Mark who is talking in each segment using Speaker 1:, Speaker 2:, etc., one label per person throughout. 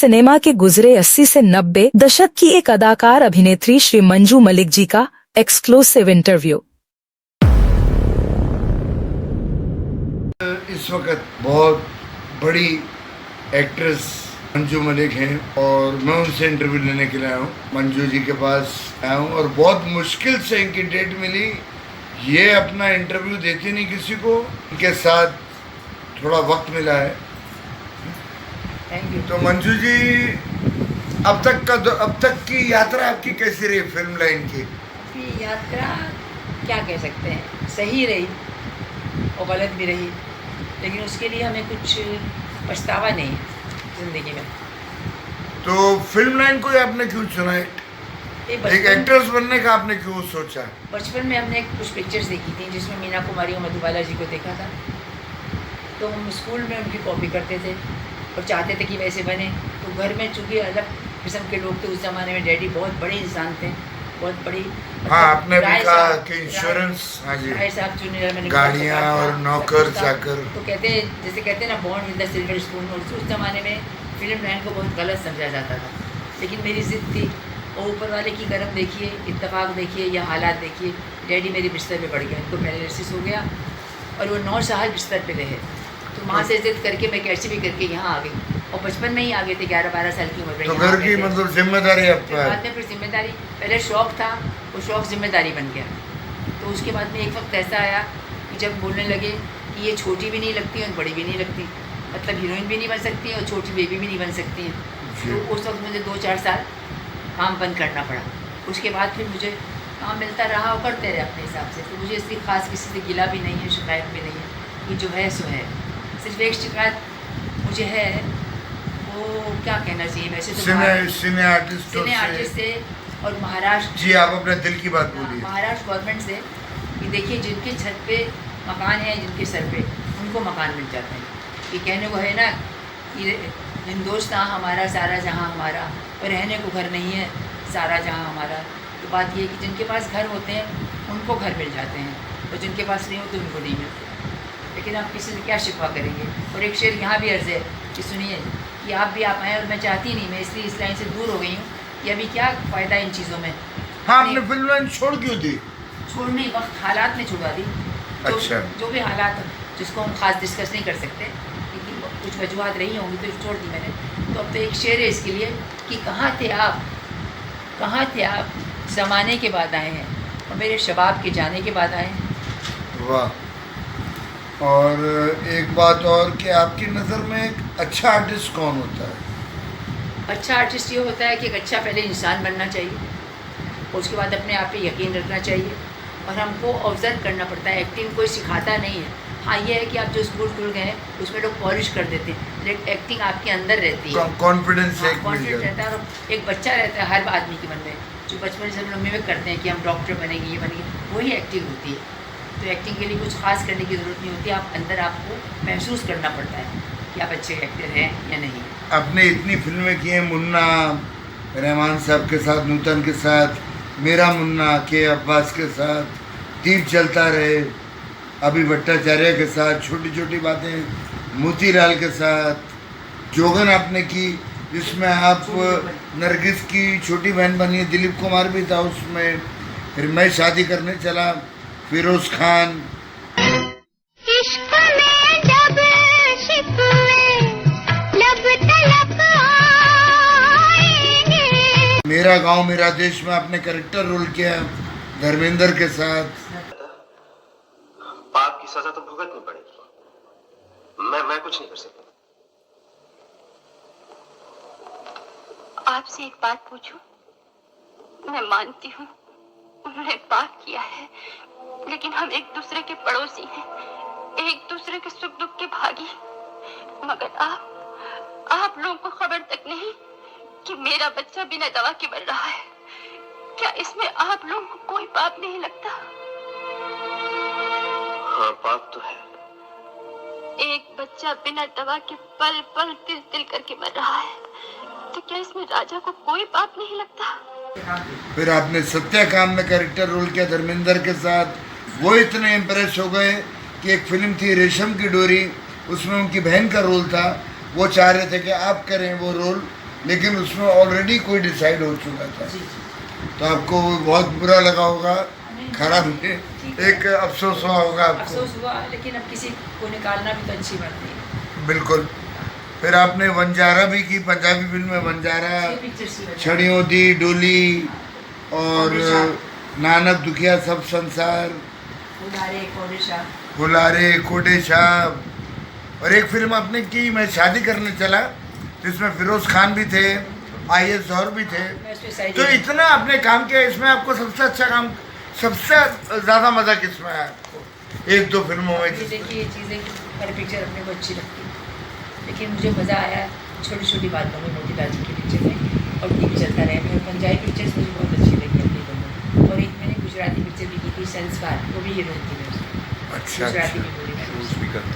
Speaker 1: Cinema के गुजरे 80 से 90 दशक की एक अदाकार अभिनेत्री श्री मंजू मलिक जी का एक्सक्लूसिव इंटरव्यू।
Speaker 2: इस वक्त बहुत बड़ी एक्ट्रेस मंजू मलिक हैं और मैं उनसे इंटरव्यू लेने के लिए आया हूँ। मंजू जी के पास आया हूँ और बहुत मुश्किल से इनकी डेट मिली। ये अपना इंटरव्यू देती नहीं किसी को, इनके साथ थोड़ा वक्त मिला है।
Speaker 3: Thank you.
Speaker 2: तो मंजू जी, अब तक की यात्रा आपकी कैसी रही फिल्म लाइन की?
Speaker 3: आपकी यात्रा क्या कह सकते हैं, सही रही और गलत भी रही, लेकिन उसके लिए हमें कुछ पछतावा नहीं है ज़िंदगी में।
Speaker 2: तो फिल्म लाइन को आपने क्यों चुना है? एक एक्ट्रेस बनने का आपने क्यों सोचा?
Speaker 3: बचपन में हमने कुछ पिक्चर्स देखी थी जिसमें मीना कुमारी और मधुबाला जी को देखा था, तो हम स्कूल में उनकी कॉपी करते थे और चाहते थे कि वैसे बने। तो घर में चूँकि अलग किस्म के लोग थे उस ज़माने में, डैडी बहुत बड़े इंसान थे, बहुत बड़ी।
Speaker 2: हाँ, आपने भी कहा कि इंश्योरेंस, हाँ जी,
Speaker 3: राय साहब चुने मैंने
Speaker 2: गाड़ियाँ और नौकर चाकर,
Speaker 3: तो कहते जैसे कहते हैं ना, born with the silver spoon. और उस ज़माने में फिल्म लाइन को बहुत गलत समझा जाता था, लेकिन मेरी ज़िद थी और ऊपर वाले की करम देखिए, इत्तेफाक देखिए या हालात देखिए, डैडी मेरे बिस्तर पे पड़ गए, उनको पैरालिसिस हो गया और वो 9 साल बिस्तर पे रहे। तो वहाँ से जिद करके मैं कैसे भी करके यहाँ आ गई और बचपन में ही आ गए थे, 11-12 साल की उम्र में।
Speaker 2: तो घर की मतलब जिम्मेदारी आपका है?
Speaker 3: बाद में फिर जिम्मेदारी, पहले शौक़ था, वो शौक़ जिम्मेदारी बन गया। तो उसके बाद में एक वक्त ऐसा आया कि जब बोलने लगे कि ये छोटी भी नहीं लगती और बड़ी भी नहीं लगती, मतलब हीरोइन भी नहीं बन सकती और छोटी बेबी भी नहीं बन सकती है। तो उस वक्त मुझे 2-4 साल काम बंद करना पड़ा। उसके बाद फिर मुझे काम मिलता रहा और करते रहे अपने हिसाब से। तो मुझे इसकी ख़ास किसी से गिला भी नहीं है, शिकायत भी नहीं है, कि जो है सो है। सिर्फ एक शिकायत मुझे है, वो क्या कहना चाहिए वैसे तो
Speaker 2: सिने आर्टिस्ट
Speaker 3: से और महाराष्ट्र
Speaker 2: जी, आप अपने दिल की बात बोलिए।
Speaker 3: महाराष्ट्र गवर्नमेंट से कि देखिए, जिनके छत पे मकान है, जिनके सर पे, उनको मकान मिल जाते हैं। ये कहने को है ना कि हिंदुस्तान हमारा सारा जहां हमारा, और रहने को घर नहीं है सारा जहां हमारा। तो बात ये है कि जिनके पास घर होते हैं उनको घर मिल जाते हैं और जिनके पास नहीं होते उनको नहीं मिलते। लेकिन आप किसी से क्या शिकवा करेंगे। और एक शेर यहाँ भी अर्ज़ है कि सुनिए कि आप भी आप आएँ और मैं चाहती नहीं, मैं इसलिए इस लाइन से दूर हो गई हूँ कि अभी क्या फ़ायदा इन चीज़ों में।
Speaker 2: हाँ, आपने फिल्म लाइन छोड़ क्यों दी?
Speaker 3: छोड़ने वक्त हालात ने छुड़ा दी।
Speaker 2: अच्छा।
Speaker 3: जो भी हालात जिसको हम खास डिस्कस नहीं कर सकते, लेकिन कुछ वजूहत रही होंगी तो छोड़ दी मैंने। तो अब तो एक शेर है इसके लिए कि कहाँ थे आप ज़माने के बाद आए हैं और मेरे शबाब के जाने के बाद आए हैं।
Speaker 2: वाह। और एक बात और कि आपकी नज़र में एक अच्छा आर्टिस्ट कौन होता है?
Speaker 3: अच्छा आर्टिस्ट ये होता है कि एक अच्छा पहले इंसान बनना चाहिए और उसके बाद अपने आप पे यकीन रखना चाहिए और हमको ऑब्जर्व करना पड़ता है। एक्टिंग कोई सिखाता नहीं है। हाँ, ये है कि आप जो स्कूल खुल गए हैं उसमें लोग पॉलिश कर देते हैं, लेकिन एक्टिंग आपके अंदर रहती है,
Speaker 2: कॉन्फिडेंस
Speaker 3: रहता है। और एक बच्चा रहता है हर आदमी के मन में, जो बचपन से हम लोग मिमिक करते हैं कि हम डॉक्टर बनेंगे, ये बनेंगे, वही एक्टिंग होती है। तो एक्टिंग के लिए कुछ खास करने की ज़रूरत नहीं होती, आप अंदर आपको महसूस करना पड़ता है कि आप अच्छे एक्टर हैं या नहीं।
Speaker 2: आपने इतनी फिल्में की हैं, मुन्ना, रहमान साहब के साथ, नूतन के साथ, मेरा मुन्ना, के अब्बास के साथ, दीप जलता रहे, अभी भट्टाचार्य के साथ, छोटी छोटी बातें मोतीलाल के साथ, जोगन आपने की जिसमें आप नरगिस की छोटी बहन बनी, दिलीप कुमार भी था उसमें, फिर मैं शादी करने चला, फिरोज खान। मेरा गांव मेरा देश में आपने कैरेक्टर रोल किया धर्मेंद्र के साथ।
Speaker 4: पाप की सजा तो भुगतनी पड़ेगी, मैं कुछ नहीं कर सकता।
Speaker 5: आपसे एक बात पूछूं? मैं मानती हूँ उन्होंने पाप किया है, लेकिन हम एक दूसरे के पड़ोसी हैं, एक दूसरे के सुख दुख के भागी। मगर आप लोगों को खबर तक नहीं कि मेरा बच्चा बिना दवा के मर रहा है। क्या इसमें आप लोगों को कोई पाप नहीं लगता?
Speaker 4: हाँ, पाप तो है।
Speaker 5: एक बच्चा बिना दवा के पल पल तिल तिल करके मर रहा है, तो क्या इसमें राजा को कोई पाप नहीं लगता?
Speaker 2: फिर आपने सत्याकाम में कैरेक्टर रोल किया धर्मेंद्र के साथ, वो इतने इम्प्रेस हो गए कि एक फिल्म थी रेशम की डोरी, उसमें उनकी बहन का रोल था, वो चाह रहे थे कि आप करें वो रोल, लेकिन उसमें ऑलरेडी कोई डिसाइड हो चुका था,
Speaker 3: जी जी।
Speaker 2: तो आपको वो बहुत बुरा लगा होगा,
Speaker 3: नहीं,
Speaker 2: खराब
Speaker 3: ठीक है।
Speaker 2: एक अफसोस हुआ होगा आपको।
Speaker 3: अफसोस हुआ, लेकिन अब किसी को निकालना भी तो अच्छी बात नहीं है।
Speaker 2: बिल्कुल। फिर आपने वंजारा भी की, पंजाबी फिल्म में वंजारा,
Speaker 3: छह पिक्चर्स की वजह।
Speaker 2: छड़ियों दी डोली और
Speaker 3: ओडिशा।
Speaker 2: नानक दुखिया सब संसार,
Speaker 3: उदारे कोडिशा।
Speaker 2: हुलारे कोटे साहब, और एक फिल्म आपने की मैं शादी करने चला, जिसमें फिरोज खान भी थे, IAS और भी थे।
Speaker 3: मैं उसमें साइड
Speaker 2: तो इतना आपने काम किया, इसमें आपको सबसे अच्छा काम, सबसे ज़्यादा मज़ा किसमें आया आपको एक दो फिल्मों में?
Speaker 3: ये देखिए, ये चीज़ें हर पिक्चर अपने को अच्छी लगती है, लेकिन मुझे मज़ा आया छोटी छोटी बातों में मोतीलाल जी की पिक्चर में, और टीवी चलता रहे। मेरे पंजाबी पिक्चर्स मुझे बहुत अच्छी लगी अपनी दोनों, और एक मैंने गुजराती पिक्चर भी की थी संस्कार, वो भी हीरोइन थी मैं उसमें।
Speaker 2: अच्छा
Speaker 3: गुजराती
Speaker 2: अच्छा।
Speaker 3: में बोली मैंने।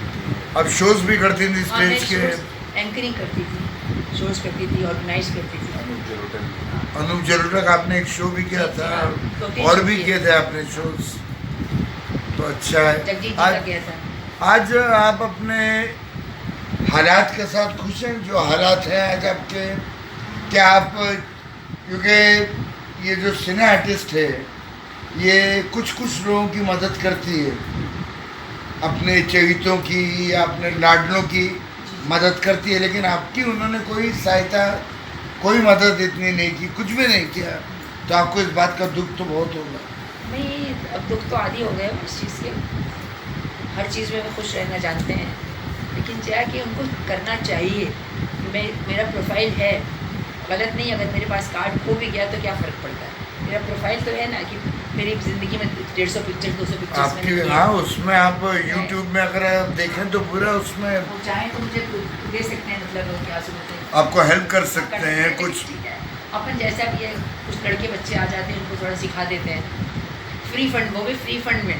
Speaker 2: अब शोज भी करती थी
Speaker 3: हाँ, मैं
Speaker 2: स्टेज के?
Speaker 3: शोज एंकरिंग करती थी, शोज करती थी, ऑर्गेनाइज करती थी।
Speaker 2: अनूप जलोटा का आपने एक शो भी किया था, और भी किए थे आपने शोज, तो अच्छा है।
Speaker 3: जगजीत जी का किया था।
Speaker 2: आज आप अपने हालात के साथ खुश हैं, जो हालात हैं आज आपके? क्या आप, क्योंकि ये जो सिने आर्टिस्ट है, ये कुछ कुछ लोगों की मदद करती है, अपने चहेतों की या अपने लाडलों की मदद करती है, लेकिन आपकी उन्होंने कोई सहायता, कोई मदद इतनी नहीं की, कुछ भी नहीं किया, तो आपको इस बात का दुख तो बहुत होगा।
Speaker 3: नहीं, अब दुख तो आदि हो गए इस चीज़ के, हर चीज़ में वो खुश रहना जानते हैं, लेकिन क्या है कि उनको करना चाहिए। मेरा प्रोफाइल है, गलत नहीं, अगर मेरे पास कार्ड खो भी गया तो क्या फ़र्क पड़ता है, मेरा प्रोफाइल तो है ना कि मेरी ज़िंदगी में 150 पिक्चर 200 पिक्चर्स
Speaker 2: आपकी,
Speaker 3: मैंने किए।
Speaker 2: हाँ, उसमें आप यूट्यूब में अगर आप देखें तो पूरा उसमें
Speaker 3: वो चाहें तो मुझे दे सकते हैं, मतलब क्या समझते हैं,
Speaker 2: आपको हेल्प कर सकते हैं
Speaker 3: लेकिन
Speaker 2: कुछ।
Speaker 3: ठीक है, अपन जैसा भी है, कुछ लड़के बच्चे आ जाते हैं, उनको थोड़ा सिखा देते हैं, फ्री फंड, वो भी फ्री फंड में।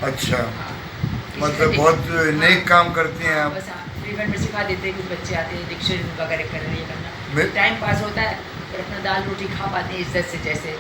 Speaker 2: अच्छा,
Speaker 3: हाँ, किसी
Speaker 2: मतलब
Speaker 3: को
Speaker 2: बहुत
Speaker 3: हाँ,
Speaker 2: नेक काम करती हैं आप।
Speaker 3: बस हाँ, फ्री फंड में सिखा देते हैं, कुछ बच्चे आते हैं डिक्शनरी वगैरह कर रहे हैं, ये करना,
Speaker 2: मैं-
Speaker 3: टाइम पास होता है, फिर अपना दाल रोटी खा पाते हैं इज्जत से, जैसे